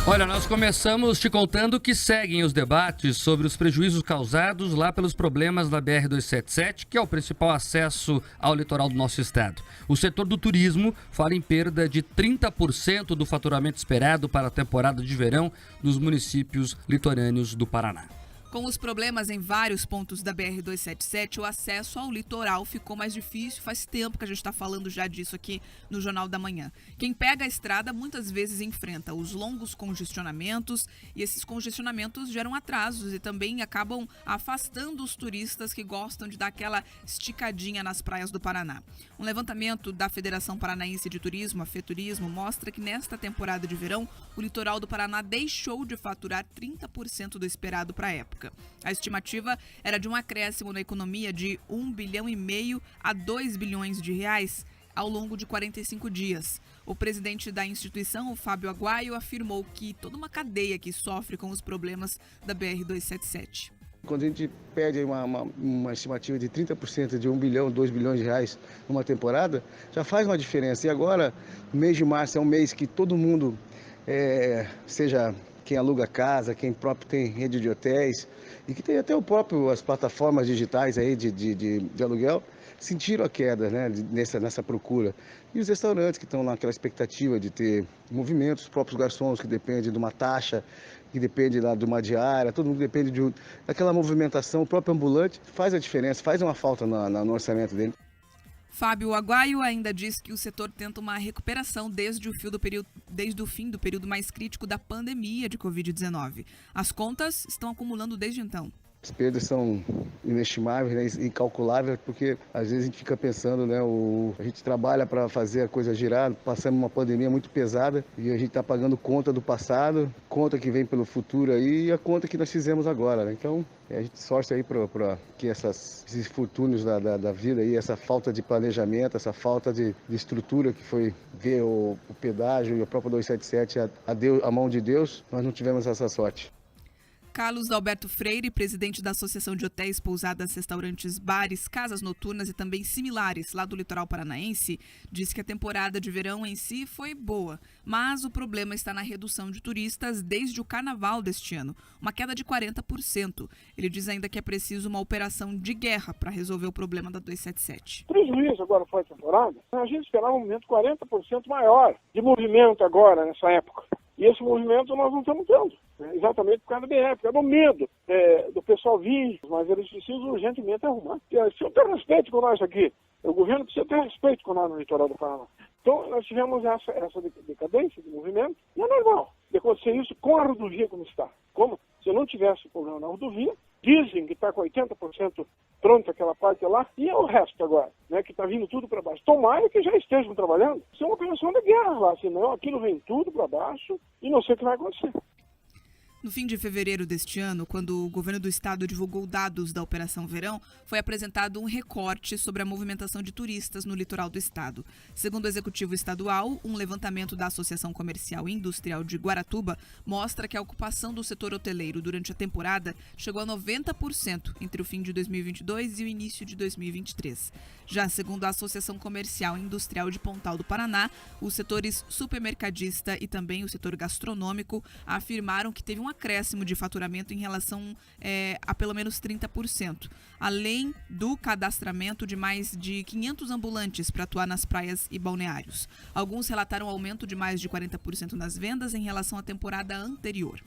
Olha, nós começamos te contando que seguem os debates sobre os prejuízos causados lá pelos problemas da BR-277, que é o principal acesso ao litoral do nosso estado. O setor do turismo fala em perda de 30% do faturamento esperado para a temporada de verão nos municípios litorâneos do Paraná. Com os problemas em vários pontos da BR-277, o acesso ao litoral ficou mais difícil. Faz tempo que a gente está falando já disso aqui no Jornal da Manhã. Quem pega a estrada muitas vezes enfrenta os longos congestionamentos e esses congestionamentos geram atrasos e também acabam afastando os turistas que gostam de dar aquela esticadinha nas praias do Paraná. Um levantamento da Federação Paranaense de Turismo, a FETurismo, mostra que nesta temporada de verão, o litoral do Paraná deixou de faturar 30% do esperado para a época. A estimativa era de um acréscimo na economia de 1,5 bilhão a 2 bilhões de reais ao longo de 45 dias. O presidente da instituição, o Fábio Aguaio, afirmou que toda uma cadeia que sofre com os problemas da BR-277. Quando a gente pede uma estimativa de 30% de 1 bilhão, 2 bilhões de reais numa temporada, já faz uma diferença. E agora, o mês de março é um mês que todo mundo, seja quem aluga casa, quem próprio tem rede de hotéis e que tem até as plataformas digitais aí de aluguel, sentiram a queda, né, nessa procura. E os restaurantes que estão naquela expectativa de ter movimentos, os próprios garçons que dependem de uma taxa, que depende lá de uma diária, todo mundo depende daquela movimentação, o próprio ambulante faz a diferença, faz uma falta no orçamento dele. Fábio Aguaio ainda diz que o setor tenta uma recuperação desde o fim do período mais crítico da pandemia de Covid-19. As contas estão acumulando desde então. As perdas são inestimáveis, né, incalculáveis, porque às vezes a gente fica pensando, né, a gente trabalha para fazer a coisa girar, passamos uma pandemia muito pesada e a gente está pagando conta do passado, conta que vem pelo futuro aí e a conta que nós fizemos agora, né? Então a gente torce aí para que esses fortúnios da vida aí, essa falta de planejamento, essa falta de estrutura que foi ver o pedágio e a própria 277 a mão de Deus, nós não tivemos essa sorte. Carlos Alberto Freire, presidente da Associação de Hotéis, Pousadas, Restaurantes, Bares, Casas Noturnas e também similares lá do litoral paranaense, disse que a temporada de verão em si foi boa, mas o problema está na redução de turistas desde o carnaval deste ano, uma queda de 40%. Ele diz ainda que é preciso uma operação de guerra para resolver o problema da 277. Prejuízo agora foi a temporada, a gente esperava um movimento 40% maior de movimento agora nessa época. E esse movimento nós não estamos tendo, né? Exatamente por causa da BR, por causa do medo do pessoal vir, mas eles precisam urgentemente arrumar. Se eu ter respeito com nós aqui, o governo precisa ter respeito com nós no litoral do Paraná. Então nós tivemos essa decadência de movimento, e é normal de acontecer isso com a rodovia como está. Como se não tivesse problema na rodovia, dizem que está com 80% pronta aquela parte lá, e é o resto agora, né, que está vindo tudo para baixo. Tomara que já estejam trabalhando. Isso é uma operação de guerra lá, senão aquilo vem tudo para baixo e não sei o que vai acontecer. No fim de fevereiro deste ano, quando o governo do estado divulgou dados da Operação Verão, foi apresentado um recorte sobre a movimentação de turistas no litoral do estado. Segundo o executivo estadual, um levantamento da Associação Comercial e Industrial de Guaratuba mostra que a ocupação do setor hoteleiro durante a temporada chegou a 90% entre o fim de 2022 e o início de 2023. Já segundo a Associação Comercial e Industrial de Pontal do Paraná, os setores supermercadista e também o setor gastronômico afirmaram que teve um acréscimo de faturamento em relação a pelo menos 30%, além do cadastramento de mais de 500 ambulantes para atuar nas praias e balneários. Alguns relataram aumento de mais de 40% nas vendas em relação à temporada anterior.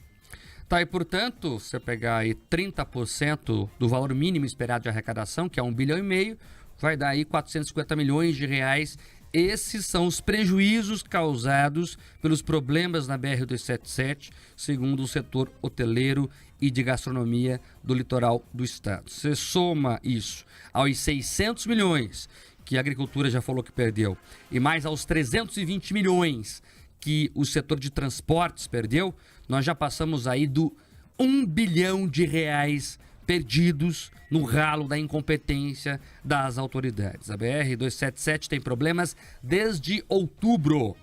Tá, e portanto, você pegar aí 30% do valor mínimo esperado de arrecadação, que é 1,5 bilhão, vai dar aí 450 milhões de reais. Esses são os prejuízos causados pelos problemas na BR-277, segundo o setor hoteleiro e de gastronomia do litoral do estado. Você soma isso aos 600 milhões que a agricultura já falou que perdeu e mais aos 320 milhões que o setor de transportes perdeu, nós já passamos aí do 1 bilhão de reais perdidos no ralo da incompetência das autoridades. A BR-277 tem problemas desde outubro.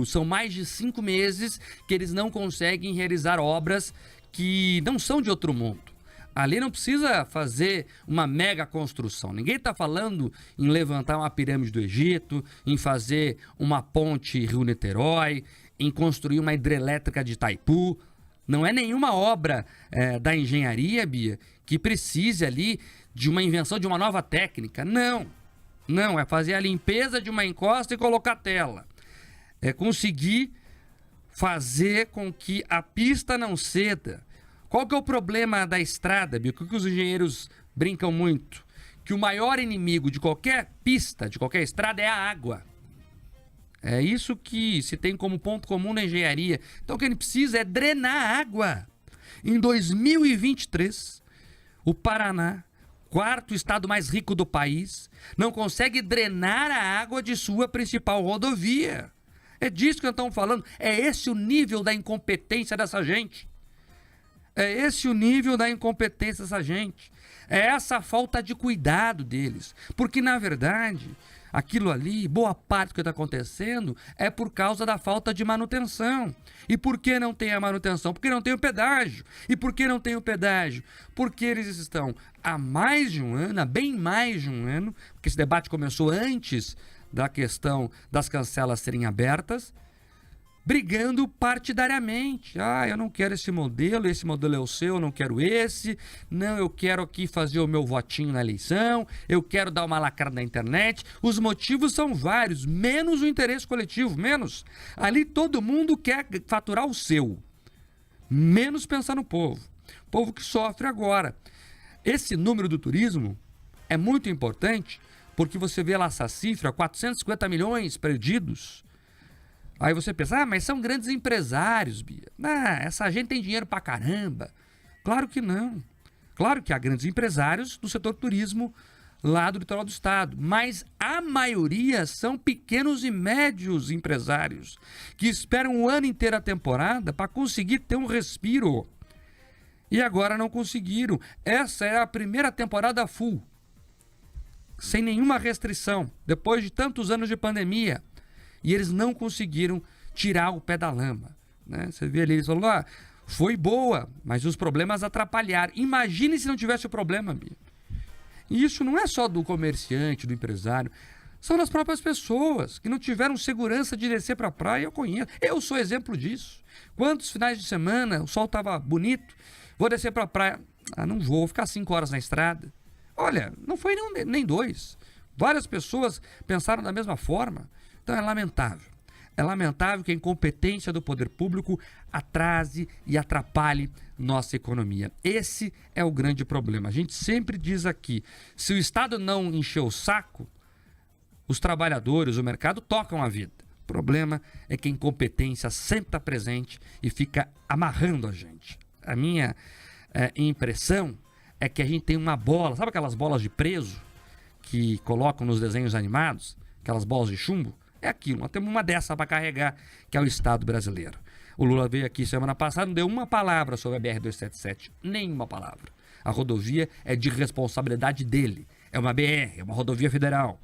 São mais de 5 meses que eles não conseguem realizar obras que não são de outro mundo. Ali não precisa fazer uma mega construção. Ninguém está falando em levantar uma pirâmide do Egito, em fazer uma ponte Rio-Niterói, em construir uma hidrelétrica de Itaipu. Não é nenhuma obra da engenharia, Bia, que precise ali de uma invenção de uma nova técnica. Não. Não, é fazer a limpeza de uma encosta e colocar tela. É conseguir fazer com que a pista não ceda. Qual que é o problema da estrada, Bia? O que os engenheiros brincam muito? Que o maior inimigo de qualquer pista, de qualquer estrada, é a água. É isso que se tem como ponto comum na engenharia. Então o que a gente precisa é drenar a água. Em 2023, o Paraná, quarto estado mais rico do país, não consegue drenar a água de sua principal rodovia. É disso que nós estamos falando. É esse o nível da incompetência dessa gente. É esse o nível da incompetência dessa gente. É essa falta de cuidado deles. Porque, na verdade, aquilo ali, boa parte do que está acontecendo é por causa da falta de manutenção. E por que não tem a manutenção? Porque não tem o pedágio. E por que não tem o pedágio? Porque eles estão há mais de um ano, há bem mais de um ano, porque esse debate começou antes da questão das cancelas serem abertas, brigando partidariamente. Eu não quero esse modelo é o seu, eu não quero esse. Não, eu quero aqui fazer o meu votinho na eleição, eu quero dar uma lacrada na internet. Os motivos são vários, menos o interesse coletivo, menos. Ali todo mundo quer faturar o seu, menos pensar no povo. O povo que sofre agora. Esse número do turismo é muito importante, porque você vê lá essa cifra, 450 milhões perdidos. Aí você pensa, mas são grandes empresários, Bia. Essa gente tem dinheiro pra caramba. Claro que não. Claro que há grandes empresários do setor turismo lá do litoral do estado. Mas a maioria são pequenos e médios empresários que esperam o ano inteiro a temporada para conseguir ter um respiro. E agora não conseguiram. Essa é a primeira temporada full, sem nenhuma restrição, depois de tantos anos de pandemia. E eles não conseguiram tirar o pé da lama, né? Você vê ali, eles falam, foi boa, mas os problemas atrapalharam. Imagine se não tivesse o problema, Bia. E isso não é só do comerciante, do empresário, são das próprias pessoas que não tiveram segurança de descer para a praia. Eu conheço, eu sou exemplo disso. Quantos finais de semana o sol estava bonito, vou descer para a praia, não vou ficar 5 horas na estrada. Olha, não foi nem 2. Várias pessoas pensaram da mesma forma. Então é lamentável. É lamentável que a incompetência do poder público atrase e atrapalhe nossa economia. Esse é o grande problema. A gente sempre diz aqui, se o Estado não encher o saco, os trabalhadores, o mercado tocam a vida. O problema é que a incompetência sempre está presente e fica amarrando a gente. A minha impressão é que a gente tem uma bola, sabe aquelas bolas de preso que colocam nos desenhos animados? Aquelas bolas de chumbo? É aquilo, nós temos uma dessa para carregar, que é o Estado brasileiro. O Lula veio aqui semana passada, não deu uma palavra sobre a BR-277, nenhuma palavra. A rodovia é de responsabilidade dele, é uma BR, é uma rodovia federal.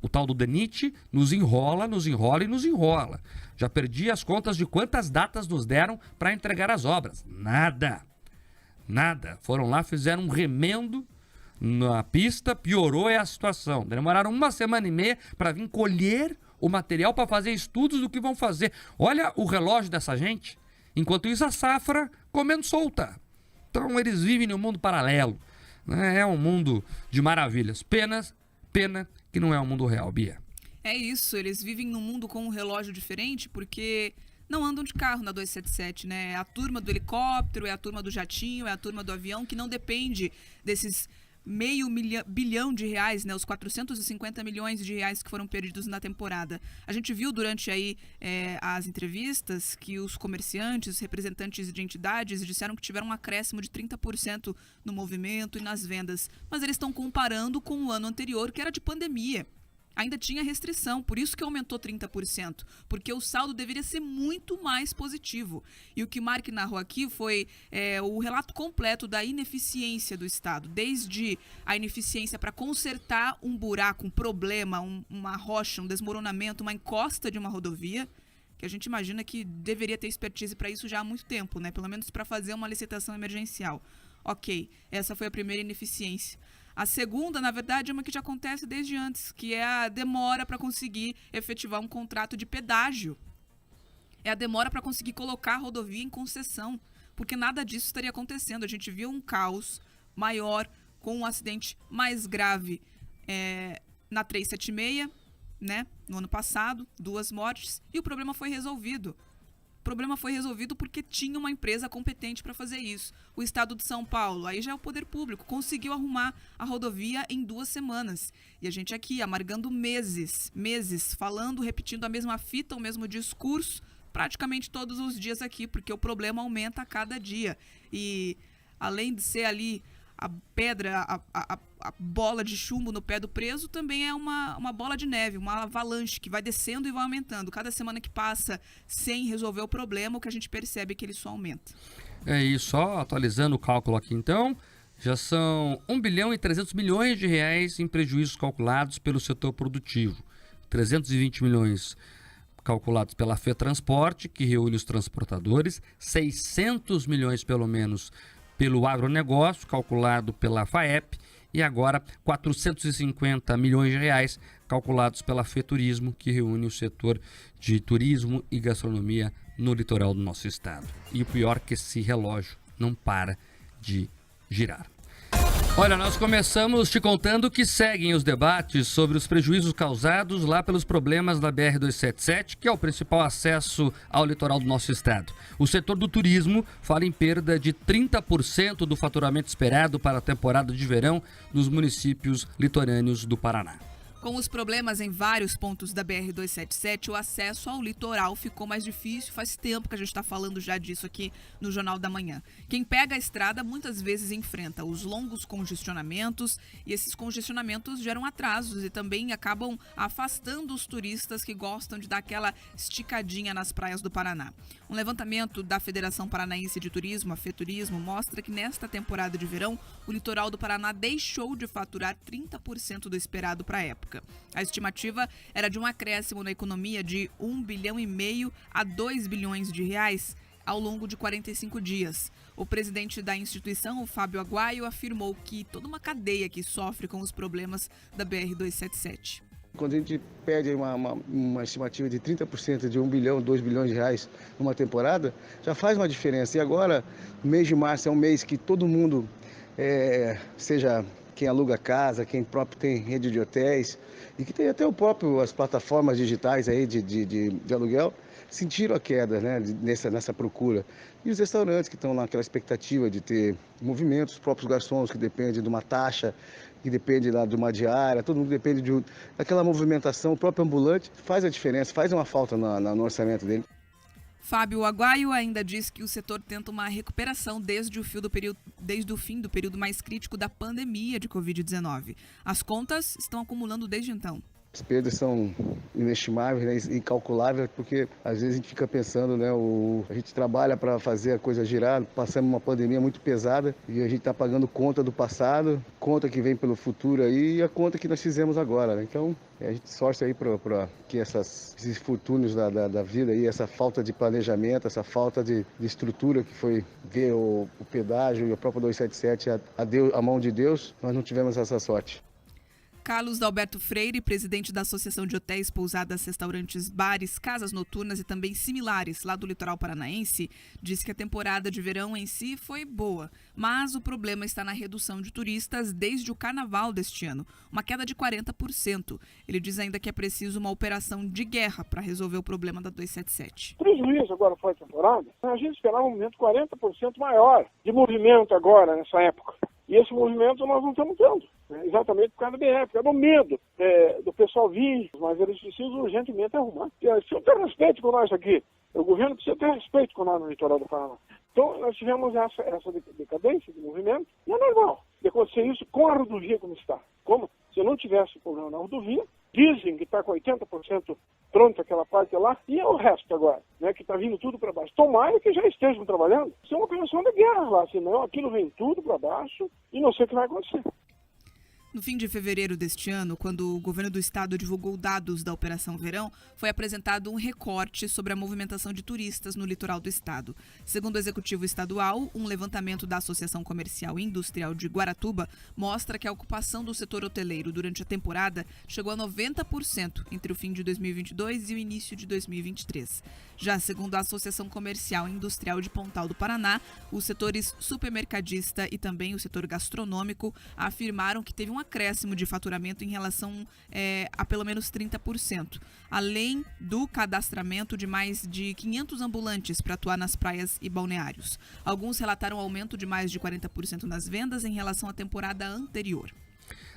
O tal do DENIT nos enrola e nos enrola. Já perdi as contas de quantas datas nos deram para entregar as obras. Nada. Foram lá, fizeram um remendo na pista, piorou a situação. Demoraram 1 semana e meia para vir colher o material para fazer estudos do que vão fazer. Olha o relógio dessa gente. Enquanto isso, a safra comendo solta. Então, eles vivem num mundo paralelo, né? É um mundo de maravilhas. Pena que não é um mundo real, Bia. É isso, eles vivem num mundo com um relógio diferente porque não andam de carro na 277, né? É a turma do helicóptero, é a turma do jatinho, é a turma do avião, que não depende desses R$500 bilhão, né, os 450 milhões de reais que foram perdidos na temporada. A gente viu durante aí as entrevistas que os comerciantes, representantes de entidades disseram que tiveram um acréscimo de 30% no movimento e nas vendas, mas eles estão comparando com o ano anterior, que era de pandemia. Ainda tinha restrição, por isso que aumentou 30%, porque o saldo deveria ser muito mais positivo. E o que Mark narrou aqui foi o relato completo da ineficiência do Estado, desde a ineficiência para consertar um buraco, um problema, uma rocha, um desmoronamento, uma encosta de uma rodovia, que a gente imagina que deveria ter expertise para isso já há muito tempo, né? Pelo menos para fazer uma licitação emergencial. Ok, essa foi a primeira ineficiência. A segunda, na verdade, é uma que já acontece desde antes, que é a demora para conseguir efetivar um contrato de pedágio. é a demora para conseguir colocar a rodovia em concessão, porque nada disso estaria acontecendo. A gente viu um caos maior, com um acidente mais grave na 376, né, no ano passado, 2 mortes, e o problema foi resolvido. O problema foi resolvido porque tinha uma empresa competente para fazer isso. O Estado de São Paulo, aí já é o poder público, conseguiu arrumar a rodovia em 2 semanas. E a gente aqui amargando meses, falando, repetindo a mesma fita, o mesmo discurso, praticamente todos os dias aqui, porque o problema aumenta a cada dia. E além de ser ali a pedra, a bola de chumbo no pé do preso, também é uma bola de neve, uma avalanche que vai descendo e vai aumentando. Cada semana que passa sem resolver o problema, o que a gente percebe é que ele só aumenta. E só atualizando o cálculo aqui então, já são 1 bilhão e 300 milhões de reais em prejuízos calculados pelo setor produtivo. 320 milhões calculados pela FETransporte, que reúne os transportadores, 600 milhões pelo menos pelo agronegócio, calculado pela FAEP, e agora 450 milhões de reais calculados pela FETurismo, que reúne o setor de turismo e gastronomia no litoral do nosso estado. E o pior é que esse relógio não para de girar. Olha, nós começamos te contando que seguem os debates sobre os prejuízos causados lá pelos problemas da BR-277, que é o principal acesso ao litoral do nosso estado. O setor do turismo fala em perda de 30% do faturamento esperado para a temporada de verão nos municípios litorâneos do Paraná. Com os problemas em vários pontos da BR-277, o acesso ao litoral ficou mais difícil. Faz tempo que a gente está falando já disso aqui no Jornal da Manhã. Quem pega a estrada muitas vezes enfrenta os longos congestionamentos, e esses congestionamentos geram atrasos e também acabam afastando os turistas que gostam de dar aquela esticadinha nas praias do Paraná. Um levantamento da Federação Paranaense de Turismo, a FETurismo, mostra que nesta temporada de verão, o litoral do Paraná deixou de faturar 30% do esperado para a época. A estimativa era de um acréscimo na economia de 1,5 bilhão a 2 bilhões de reais ao longo de 45 dias. O presidente da instituição, o Fábio Aguaio, afirmou que toda uma cadeia que sofre com os problemas da BR-277. Quando a gente pede uma estimativa de 30% de 1 bilhão, 2 bilhões de reais numa temporada, já faz uma diferença. E agora, o mês de março é um mês que todo mundo, seja quem aluga casa, quem próprio tem rede de hotéis, e que tem até as plataformas digitais aí de aluguel, sentiram a queda, né, nessa procura. E os restaurantes que estão naquela expectativa de ter movimento, os próprios garçons que dependem de uma taxa, que depende lá de uma diária, todo mundo depende daquela movimentação, o próprio ambulante faz a diferença, faz uma falta no orçamento dele. Fábio Aguaio ainda diz que o setor tenta uma recuperação desde o fim do período mais crítico da pandemia de Covid-19. As contas estão acumulando desde então. As perdas são inestimáveis, né, incalculáveis, porque às vezes a gente fica pensando, né, a gente trabalha para fazer a coisa girar, passamos uma pandemia muito pesada e a gente está pagando conta do passado, conta que vem pelo futuro aí e a conta que nós fizemos agora, né? Então a gente torce aí para que esses infortúnios da vida aí, essa falta de planejamento, essa falta de estrutura que foi ver o pedágio e a própria 277 a mão de Deus, nós não tivemos essa sorte. Carlos Dalberto Freire, presidente da Associação de Hotéis, Pousadas, Restaurantes, Bares, Casas Noturnas e também similares lá do litoral paranaense, diz que a temporada de verão em si foi boa, mas o problema está na redução de turistas desde o carnaval deste ano, uma queda de 40%. Ele diz ainda que é preciso uma operação de guerra para resolver o problema da 277. Prejuízo agora foi a temporada, a gente esperava um movimento 40% maior de movimento agora nessa época. E esse movimento nós não estamos tendo, né? Exatamente por causa da BR, por causa do medo do pessoal vir, mas eles precisam urgentemente arrumar. Se eu ter respeito com nós aqui, o governo precisa ter respeito com nós no litoral do Paraná. Então nós tivemos essa decadência de movimento, e é normal de acontecer isso com a rodovia como está. Como? Se não tivesse problema na rodovia, dizem que está com 80% pronta aquela parte lá, e é o resto agora, né, que está vindo tudo para baixo. Tomara que já estejam trabalhando. Isso é uma operação de guerra lá, senão aquilo vem tudo para baixo e não sei o que vai acontecer. No fim de fevereiro deste ano, quando o governo do estado divulgou dados da Operação Verão, foi apresentado um recorte sobre a movimentação de turistas no litoral do estado. Segundo o executivo estadual, um levantamento da Associação Comercial e Industrial de Guaratuba mostra que a ocupação do setor hoteleiro durante a temporada chegou a 90% entre o fim de 2022 e o início de 2023. Já segundo a Associação Comercial e Industrial de Pontal do Paraná, os setores supermercadista e também o setor gastronômico afirmaram que teve um acréscimo de faturamento em relação a pelo menos 30%, além do cadastramento de mais de 500 ambulantes para atuar nas praias e balneários. Alguns relataram aumento de mais de 40% nas vendas em relação à temporada anterior.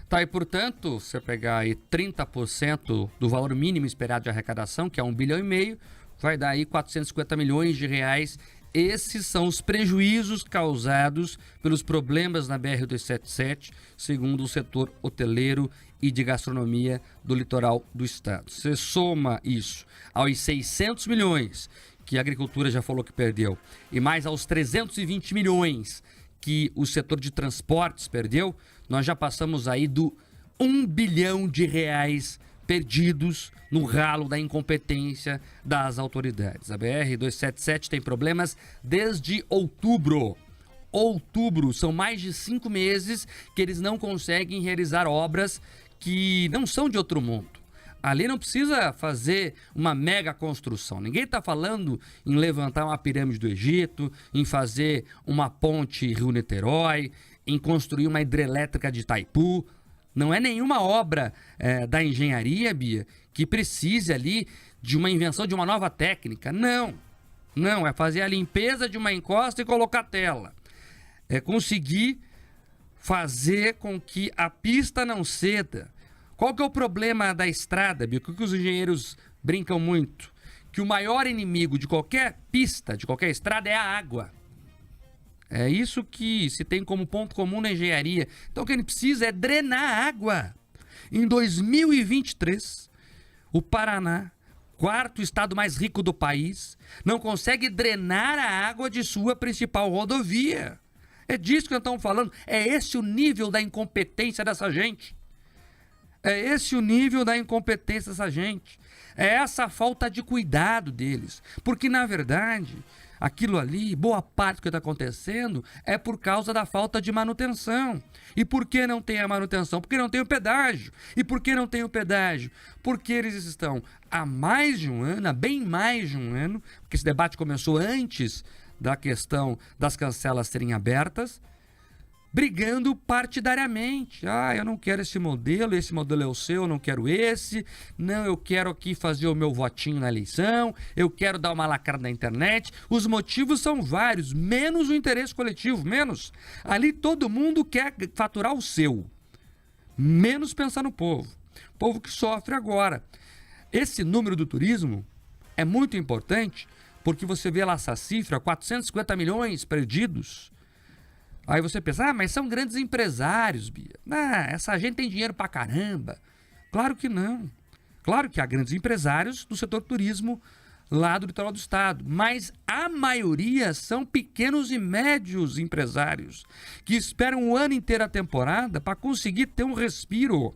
Tá, e portanto, você pegar aí 30% do valor mínimo esperado de arrecadação, que é 1,5 bilhão, vai dar aí 450 milhões de reais. Esses são os prejuízos causados pelos problemas na BR-277, segundo o setor hoteleiro e de gastronomia do litoral do estado. Você soma isso aos 600 milhões que a agricultura já falou que perdeu e mais aos 320 milhões que o setor de transportes perdeu, nós já passamos aí do 1 bilhão de reais perdidos no ralo da incompetência das autoridades. A BR-277 tem problemas desde outubro. São mais de 5 meses que eles não conseguem realizar obras que não são de outro mundo. Ali não precisa fazer uma mega construção. Ninguém está falando em levantar uma pirâmide do Egito, em fazer uma ponte Rio-Niterói, em construir uma hidrelétrica de Itaipu. Não é nenhuma obra da engenharia, Bia, que precise ali de uma invenção de uma nova técnica. Não, é fazer a limpeza de uma encosta e colocar tela. É conseguir fazer com que a pista não ceda. Qual que é o problema da estrada, Bia? O que os engenheiros brincam muito? Que o maior inimigo de qualquer pista, de qualquer estrada, é a água. É isso que se tem como ponto comum na engenharia. Então o que a gente precisa é drenar a água. Em 2023, o Paraná, quarto estado mais rico do país, não consegue drenar a água de sua principal rodovia. É disso que nós estamos falando. É esse o nível da incompetência dessa gente. É esse o nível da incompetência dessa gente. É essa falta de cuidado deles. Porque, na verdade, aquilo ali, boa parte do que está acontecendo é por causa da falta de manutenção. E por que não tem a manutenção? Porque não tem o pedágio. E por que não tem o pedágio? Porque eles estão há mais de um ano, há bem mais de um ano, porque esse debate começou antes da questão das cancelas serem abertas, brigando partidariamente. Eu não quero esse modelo é o seu, eu não quero esse. Não, eu quero aqui fazer o meu votinho na eleição, eu quero dar uma lacrada na internet. Os motivos são vários, menos o interesse coletivo, menos. Ali todo mundo quer faturar o seu, menos pensar no povo. Povo que sofre agora. Esse número do turismo é muito importante, porque você vê lá essa cifra, 450 milhões perdidos. Aí você pensa, mas são grandes empresários, Bia. Essa gente tem dinheiro pra caramba. Claro que não. Claro que há grandes empresários do setor turismo lá do litoral do estado. Mas a maioria são pequenos e médios empresários que esperam o ano inteiro a temporada para conseguir ter um respiro.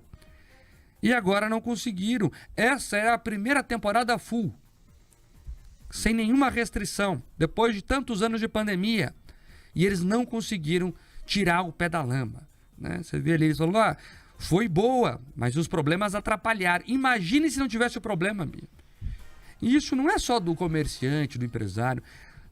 E agora não conseguiram. Essa é a primeira temporada full, sem nenhuma restrição, depois de tantos anos de pandemia. E eles não conseguiram tirar o pé da lama, né? Você vê ali, eles falaram, foi boa, mas os problemas atrapalharam. Imagine se não tivesse o problema, Bia. E isso não é só do comerciante, do empresário,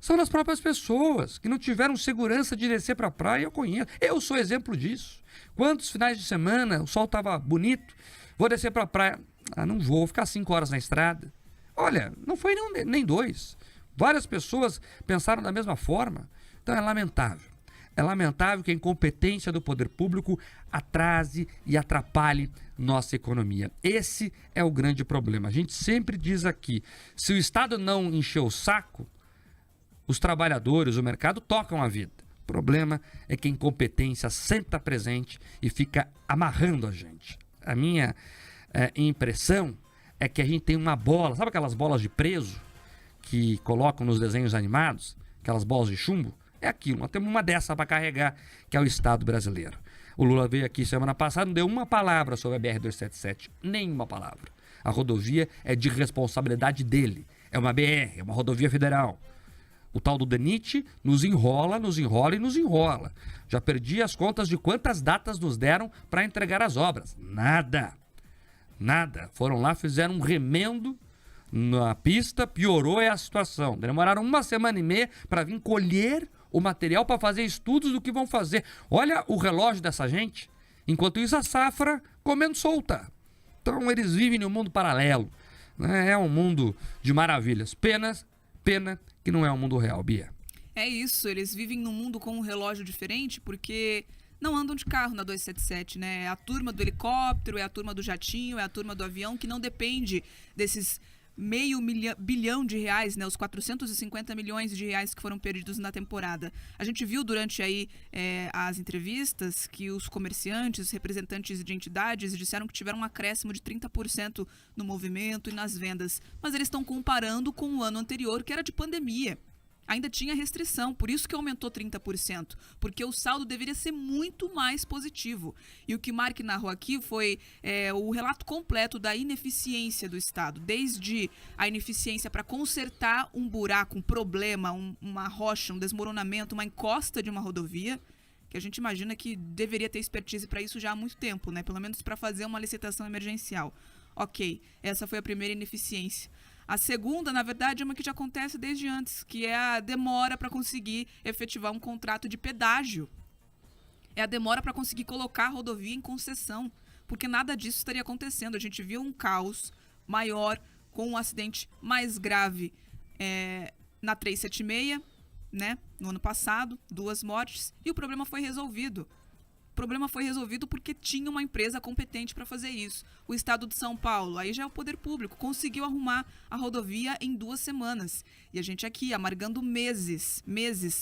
são das próprias pessoas que não tiveram segurança de descer para a praia. Eu conheço, eu sou exemplo disso. Quantos finais de semana o sol estava bonito, vou descer para a praia, não vou ficar 5 horas na estrada. Olha, não foi nem 2. Várias pessoas pensaram da mesma forma. Então é lamentável. É lamentável que a incompetência do poder público atrase e atrapalhe nossa economia. Esse é o grande problema. A gente sempre diz aqui, se o Estado não encher o saco, os trabalhadores, o mercado tocam a vida. O problema é que a incompetência sempre está presente e fica amarrando a gente. A minha impressão é que a gente tem uma bola, sabe aquelas bolas de preso que colocam nos desenhos animados? Aquelas bolas de chumbo? É aquilo, nós temos uma dessa para carregar, que é o Estado brasileiro. O Lula veio aqui semana passada, não deu uma palavra sobre a BR-277, nenhuma palavra. A rodovia é de responsabilidade dele. É uma BR, é uma rodovia federal. O tal do DENIT nos enrola, nos enrola e nos enrola. Já perdi as contas de quantas datas nos deram para entregar as obras. Nada. Nada. Foram lá, fizeram um remendo na pista, piorou a situação. Demoraram 1,5 para vir colher o material para fazer estudos do que vão fazer. Olha o relógio dessa gente. Enquanto isso, a safra comendo solta. Então, eles vivem num mundo paralelo. É um mundo de maravilhas. Pena que não é um mundo real, Bia. É isso, eles vivem num mundo com um relógio diferente porque não andam de carro na 277, né? É a turma do helicóptero, é a turma do jatinho, é a turma do avião que não depende desses R$500 bilhão, né? Os 450 milhões de reais que foram perdidos na temporada. A gente viu durante aí as entrevistas que os comerciantes, representantes de entidades disseram que tiveram um acréscimo de 30% no movimento e nas vendas. Mas eles estão comparando com o ano anterior, que era de pandemia. Ainda tinha restrição, por isso que aumentou 30%, porque o saldo deveria ser muito mais positivo. E o que Mark narrou aqui foi o relato completo da ineficiência do Estado, desde a ineficiência para consertar um buraco, um problema, uma rocha, um desmoronamento, uma encosta de uma rodovia, que a gente imagina que deveria ter expertise para isso já há muito tempo, né? Pelo menos para fazer uma licitação emergencial. Ok, essa foi a primeira ineficiência. A segunda, na verdade, é uma que já acontece desde antes, que é a demora para conseguir efetivar um contrato de pedágio. É a demora para conseguir colocar a rodovia em concessão, porque nada disso estaria acontecendo. A gente viu um caos maior, com um acidente mais grave na 376, né, no ano passado, 2 mortes, e o problema foi resolvido. O problema foi resolvido porque tinha uma empresa competente para fazer isso. O Estado de São Paulo, aí já é o poder público, conseguiu arrumar a rodovia em 2 semanas. E a gente aqui amargando meses,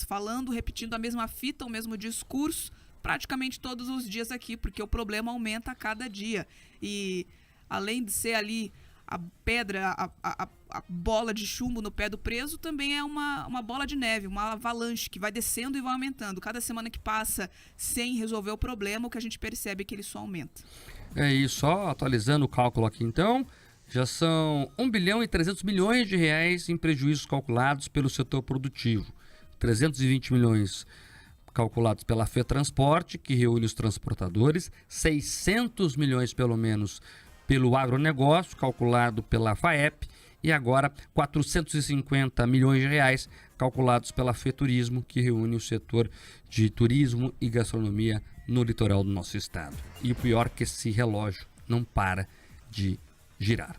falando, repetindo a mesma fita, o mesmo discurso, praticamente todos os dias aqui, porque o problema aumenta a cada dia. E além de ser ali a pedra, a bola de chumbo no pé do preso, também é uma bola de neve, uma avalanche que vai descendo e vai aumentando. Cada semana que passa sem resolver o problema, o que a gente percebe é que ele só aumenta. É isso, só atualizando o cálculo aqui então, já são 1 bilhão e 300 milhões de reais em prejuízos calculados pelo setor produtivo. 320 milhões calculados pela FETransporte, que reúne os transportadores, 600 milhões pelo menos pelo agronegócio, calculado pela FAEP, e agora 450 milhões de reais calculados pela FETurismo, que reúne o setor de turismo e gastronomia no litoral do nosso estado. E o pior é que esse relógio não para de girar.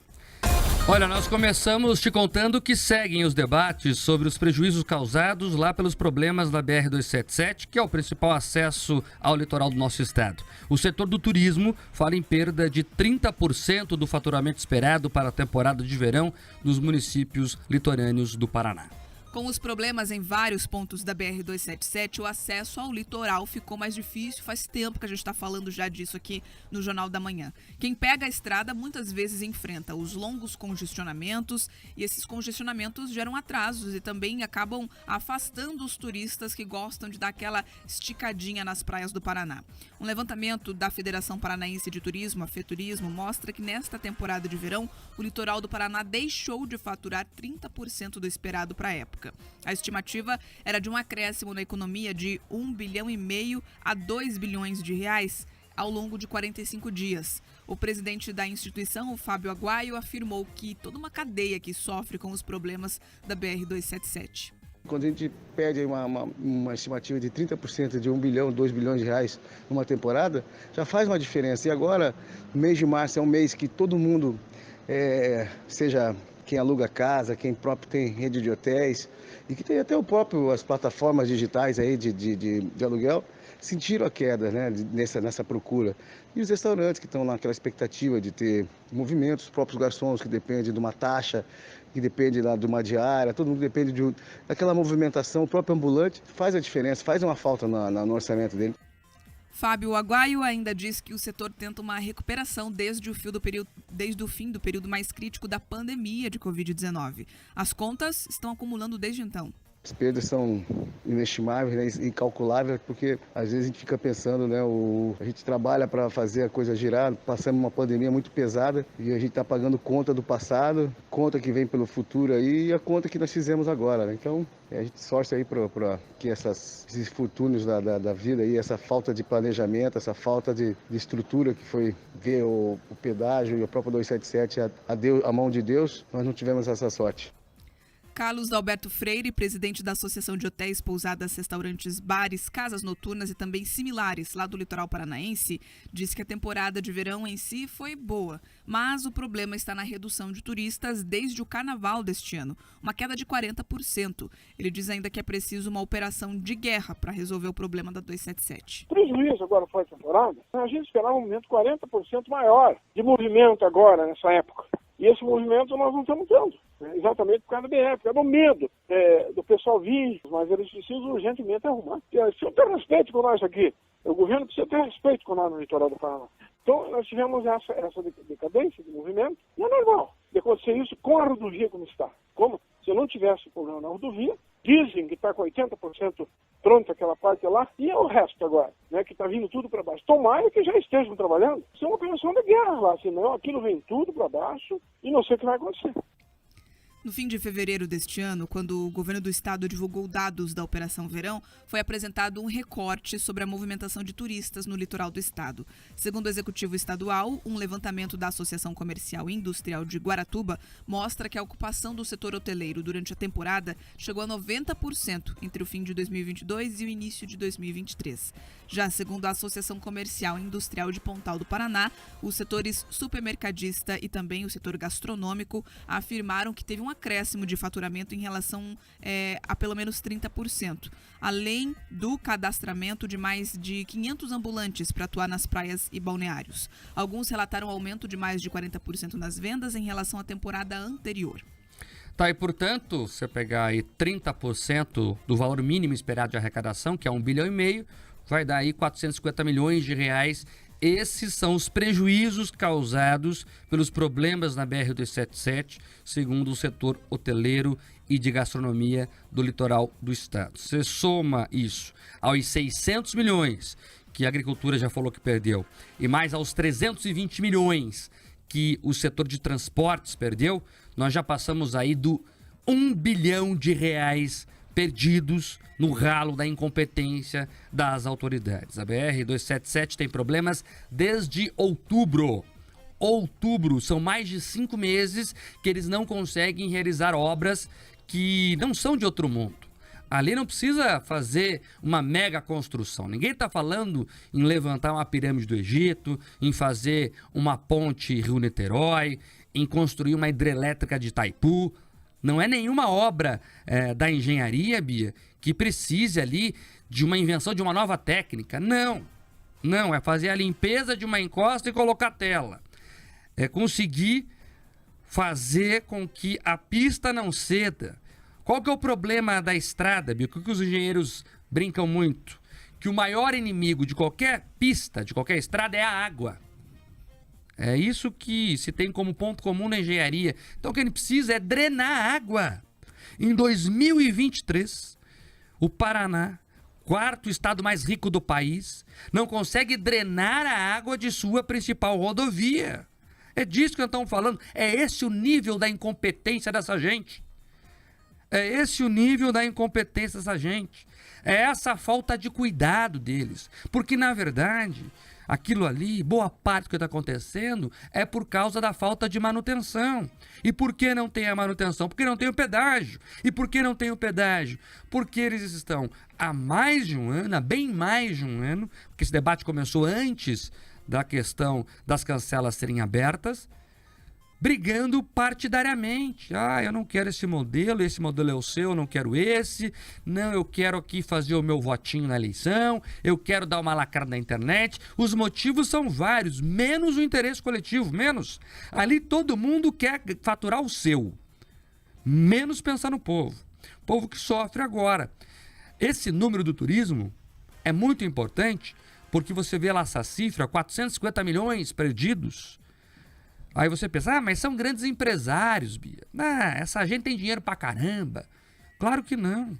Olha, nós começamos te contando que seguem os debates sobre os prejuízos causados lá pelos problemas da BR-277, que é o principal acesso ao litoral do nosso estado. O setor do turismo fala em perda de 30% do faturamento esperado para a temporada de verão nos municípios litorâneos do Paraná. Com os problemas em vários pontos da BR-277, o acesso ao litoral ficou mais difícil. Faz tempo que a gente está falando já disso aqui no Jornal da Manhã. Quem pega a estrada muitas vezes enfrenta os longos congestionamentos e esses congestionamentos geram atrasos e também acabam afastando os turistas que gostam de dar aquela esticadinha nas praias do Paraná. Um levantamento da Federação Paranaense de Turismo, a FETurismo, mostra que nesta temporada de verão, o litoral do Paraná deixou de faturar 30% do esperado para a época. A estimativa era de um acréscimo na economia de 1,5 bilhão a 2 bilhões de reais ao longo de 45 dias. O presidente da instituição, o Fábio Aguaio, afirmou que toda uma cadeia que sofre com os problemas da BR-277. Quando a gente pede uma estimativa de 30% de 1 bilhão, 2 bilhões de reais numa temporada, já faz uma diferença. E agora, o mês de março é um mês que todo mundo, seja quem aluga casa, quem próprio tem rede de hotéis e que tem até as plataformas digitais aí de aluguel, sentiram a queda, né, nessa procura. E os restaurantes que estão naquela expectativa de ter movimento, os próprios garçons que dependem de uma taxa, que depende lá de uma diária, todo mundo depende daquela movimentação, o próprio ambulante faz a diferença, faz uma falta no orçamento dele. Fábio Aguaio ainda diz que o setor tenta uma recuperação desde o fim do período mais crítico da pandemia de Covid-19. As contas estão acumulando desde então. As perdas são inestimáveis, né, incalculáveis, porque às vezes a gente fica pensando, né, a gente trabalha para fazer a coisa girar, passamos uma pandemia muito pesada e a gente está pagando conta do passado, conta que vem pelo futuro aí e a conta que nós fizemos agora, né? Então a gente torce aí para que esses infortúnios da vida aí, essa falta de planejamento, essa falta de estrutura que foi ver o pedágio e a própria 277 a mão de Deus, nós não tivemos essa sorte. Carlos Alberto Freire, presidente da Associação de Hotéis, Pousadas, Restaurantes, Bares, Casas Noturnas e também similares lá do litoral paranaense, disse que a temporada de verão em si foi boa, mas o problema está na redução de turistas desde o carnaval deste ano, uma queda de 40%. Ele diz ainda que é preciso uma operação de guerra para resolver o problema da 277. Prejuízo agora foi a temporada, a gente esperava um aumento 40% maior de movimento agora nessa época. E esse movimento nós não estamos tendo, né? Exatamente por causa da BR, por causa do medo do pessoal vir, mas eles precisam urgentemente arrumar. Se eu ter respeito com nós aqui, o governo precisa ter respeito com nós no litoral do Paraná. Então nós tivemos essa decadência de movimento, e é normal de acontecer isso com a rodovia como está. Como se eu não tivesse problema na rodovia, dizem que está com 80% pronta aquela parte lá, e é o resto agora, né, que está vindo tudo para baixo. Tomara que já estejam trabalhando. Isso é uma operação de guerra lá, senão aquilo vem tudo para baixo e não sei o que vai acontecer. No fim de fevereiro deste ano, quando o governo do estado divulgou dados da Operação Verão, foi apresentado um recorte sobre a movimentação de turistas no litoral do estado. Segundo o executivo estadual, um levantamento da Associação Comercial e Industrial de Guaratuba mostra que a ocupação do setor hoteleiro durante a temporada chegou a 90% entre o fim de 2022 e o início de 2023. Já segundo a Associação Comercial e Industrial de Pontal do Paraná, os setores supermercadista e também o setor gastronômico afirmaram que teve um acréscimo de faturamento em relação a pelo menos 30%, além do cadastramento de mais de 500 ambulantes para atuar nas praias e balneários. Alguns relataram aumento de mais de 40% nas vendas em relação à temporada anterior. Tá, e portanto, você pegar aí 30% do valor mínimo esperado de arrecadação, que é 1,5 bilhão, vai dar aí 450 milhões de reais. Esses são os prejuízos causados pelos problemas na BR-277, segundo o setor hoteleiro e de gastronomia do litoral do estado. Você soma isso aos 600 milhões que a agricultura já falou que perdeu e mais aos 320 milhões que o setor de transportes perdeu, nós já passamos aí do 1 bilhão de reais perdidos no ralo da incompetência das autoridades. A BR-277 tem problemas desde outubro. São mais de 5 meses que eles não conseguem realizar obras que não são de outro mundo. Ali não precisa fazer uma mega construção. Ninguém está falando em levantar uma pirâmide do Egito, em fazer uma ponte Rio-Niterói, em construir uma hidrelétrica de Itaipu. Não é nenhuma obra da engenharia, Bia, que precise ali de uma invenção de uma nova técnica. Não, é fazer a limpeza de uma encosta e colocar tela. É conseguir fazer com que a pista não ceda. Qual que é o problema da estrada, Bia? O que os engenheiros brincam muito? Que o maior inimigo de qualquer pista, de qualquer estrada, é a água. É isso que se tem como ponto comum na engenharia. Então o que a gente precisa é drenar a água. Em 2023, o Paraná, quarto estado mais rico do país, não consegue drenar a água de sua principal rodovia. É disso que nós estamos falando. É esse o nível da incompetência dessa gente. É esse o nível da incompetência dessa gente. É essa falta de cuidado deles. Porque, na verdade, aquilo ali, boa parte do que está acontecendo é por causa da falta de manutenção. E por que não tem a manutenção? Porque não tem o pedágio. E por que não tem o pedágio? Porque eles estão há mais de um ano, há bem mais de um ano, porque esse debate começou antes da questão das cancelas serem abertas, brigando partidariamente. Eu não quero esse modelo é o seu, eu não quero esse. Não, eu quero aqui fazer o meu votinho na eleição, eu quero dar uma lacrada na internet. Os motivos são vários, menos o interesse coletivo, menos. Ali todo mundo quer faturar o seu, menos pensar no povo. Povo que sofre agora. Esse número do turismo é muito importante, porque você vê lá essa cifra, 450 milhões perdidos. Aí você pensa, mas são grandes empresários, Bia. Essa gente tem dinheiro pra caramba. Claro que não.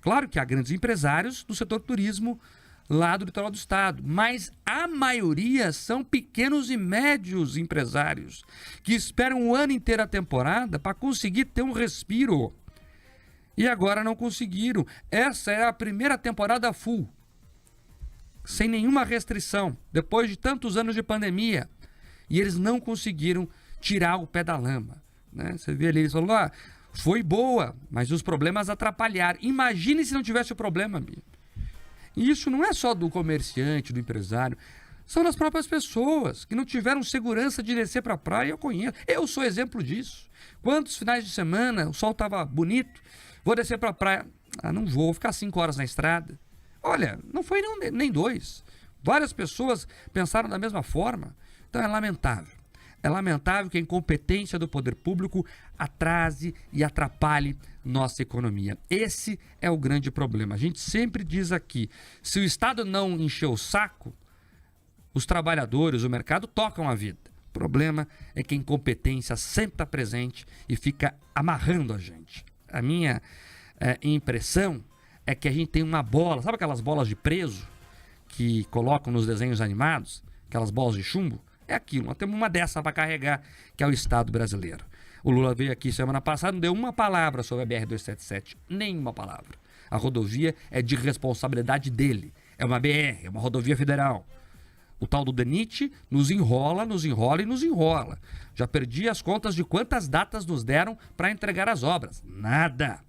Claro que há grandes empresários do setor turismo lá do litoral do estado, mas a maioria são pequenos e médios empresários que esperam o ano inteiro a temporada para conseguir ter um respiro. E agora não conseguiram. Essa é a primeira temporada full, sem nenhuma restrição, depois de tantos anos de pandemia. E eles não conseguiram tirar o pé da lama, né? Você vê ali, eles falaram, foi boa, mas os problemas atrapalharam. Imagine se não tivesse o problema, Bia. E isso não é só do comerciante, do empresário, são das próprias pessoas que não tiveram segurança de descer para a praia. Eu conheço, eu sou exemplo disso. Quantos finais de semana o sol estava bonito, vou descer para a praia, não vou ficar 5 horas na estrada. Olha, não foi nem 2. Várias pessoas pensaram da mesma forma. Então é lamentável. É lamentável que a incompetência do poder público atrase e atrapalhe nossa economia. Esse é o grande problema. A gente sempre diz aqui, se o Estado não encher o saco, os trabalhadores, o mercado tocam a vida. O problema é que a incompetência sempre está presente e fica amarrando a gente. A minha impressão é que a gente tem uma bola, sabe aquelas bolas de preso que colocam nos desenhos animados? Aquelas bolas de chumbo? É aquilo, nós temos uma dessa para carregar, que é o Estado brasileiro. O Lula veio aqui semana passada, não deu uma palavra sobre a BR-277, nenhuma palavra. A rodovia é de responsabilidade dele, é uma BR, é uma rodovia federal. O tal do DENIT nos enrola e nos enrola. Já perdi as contas de quantas datas nos deram para entregar as obras. Nada.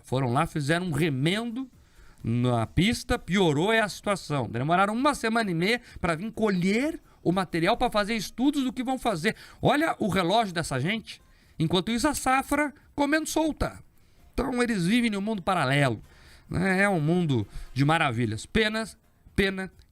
Foram lá, fizeram um remendo na pista, piorou a situação. Demoraram 1 semana e meia para vir colher o material para fazer estudos do que vão fazer. Olha o relógio dessa gente. Enquanto isso, a safra comendo solta. Então, eles vivem em um mundo paralelo, né? É um mundo de maravilhas. Pena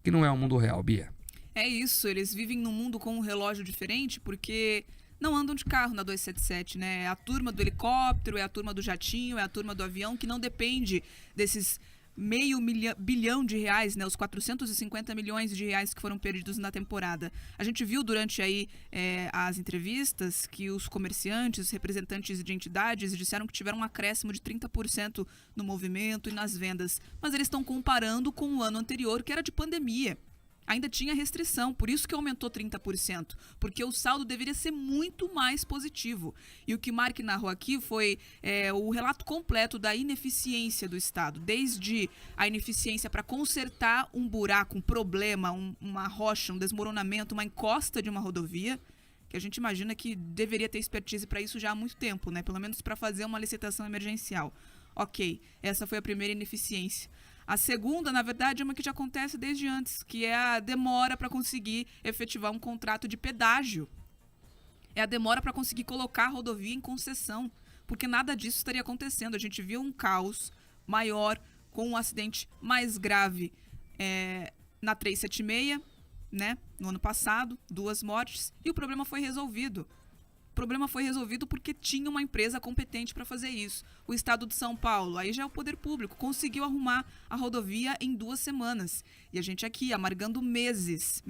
que não é um mundo real, Bia. É isso, eles vivem num mundo com um relógio diferente porque não andam de carro na 277, né? É a turma do helicóptero, é a turma do jatinho, é a turma do avião, que não depende desses R$500 bilhão, né? Os 450 milhões de reais que foram perdidos na temporada. A gente viu durante aí as entrevistas que os comerciantes, representantes de entidades disseram que tiveram um acréscimo de 30% no movimento e nas vendas. Mas eles estão comparando com o ano anterior, que era de pandemia. Ainda tinha restrição, por isso que aumentou 30%, porque o saldo deveria ser muito mais positivo. E o que Mark narrou aqui foi o relato completo da ineficiência do Estado, desde a ineficiência para consertar um buraco, um problema, uma rocha, um desmoronamento, uma encosta de uma rodovia, que a gente imagina que deveria ter expertise para isso já há muito tempo, né? Pelo menos para fazer uma licitação emergencial. Ok, essa foi a primeira ineficiência. A segunda, na verdade, é uma que já acontece desde antes, que é a demora para conseguir efetivar um contrato de pedágio. É a demora para conseguir colocar a rodovia em concessão, porque nada disso estaria acontecendo. A gente viu um caos maior, com um acidente mais grave na 376, né, no ano passado, 2 mortes, e o problema foi resolvido. O problema foi resolvido porque tinha uma empresa competente para fazer isso. O Estado de São Paulo, aí já é o poder público, conseguiu arrumar a rodovia em 2 semanas. E a gente aqui amargando meses,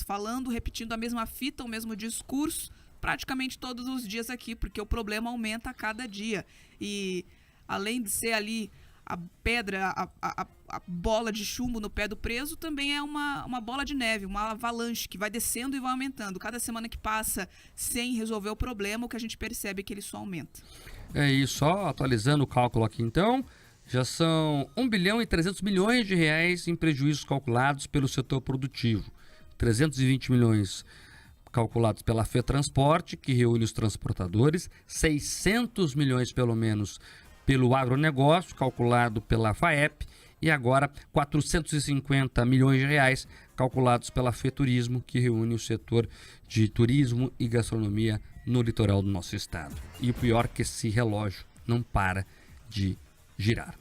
falando, repetindo a mesma fita, o mesmo discurso, praticamente todos os dias aqui, porque o problema aumenta a cada dia. E além de ser ali a pedra, a bola de chumbo no pé do preso, também é uma bola de neve, uma avalanche que vai descendo e vai aumentando. Cada semana que passa sem resolver o problema, o que a gente percebe é que ele só aumenta. E só atualizando o cálculo aqui então, já são 1 bilhão e 300 milhões de reais em prejuízos calculados pelo setor produtivo. 320 milhões calculados pela FETransporte, que reúne os transportadores, 600 milhões pelo menos pelo agronegócio, calculado pela FAEP, e agora 450 milhões de reais calculados pela FETurismo, que reúne o setor de turismo e gastronomia no litoral do nosso estado. E o pior é que esse relógio não para de girar.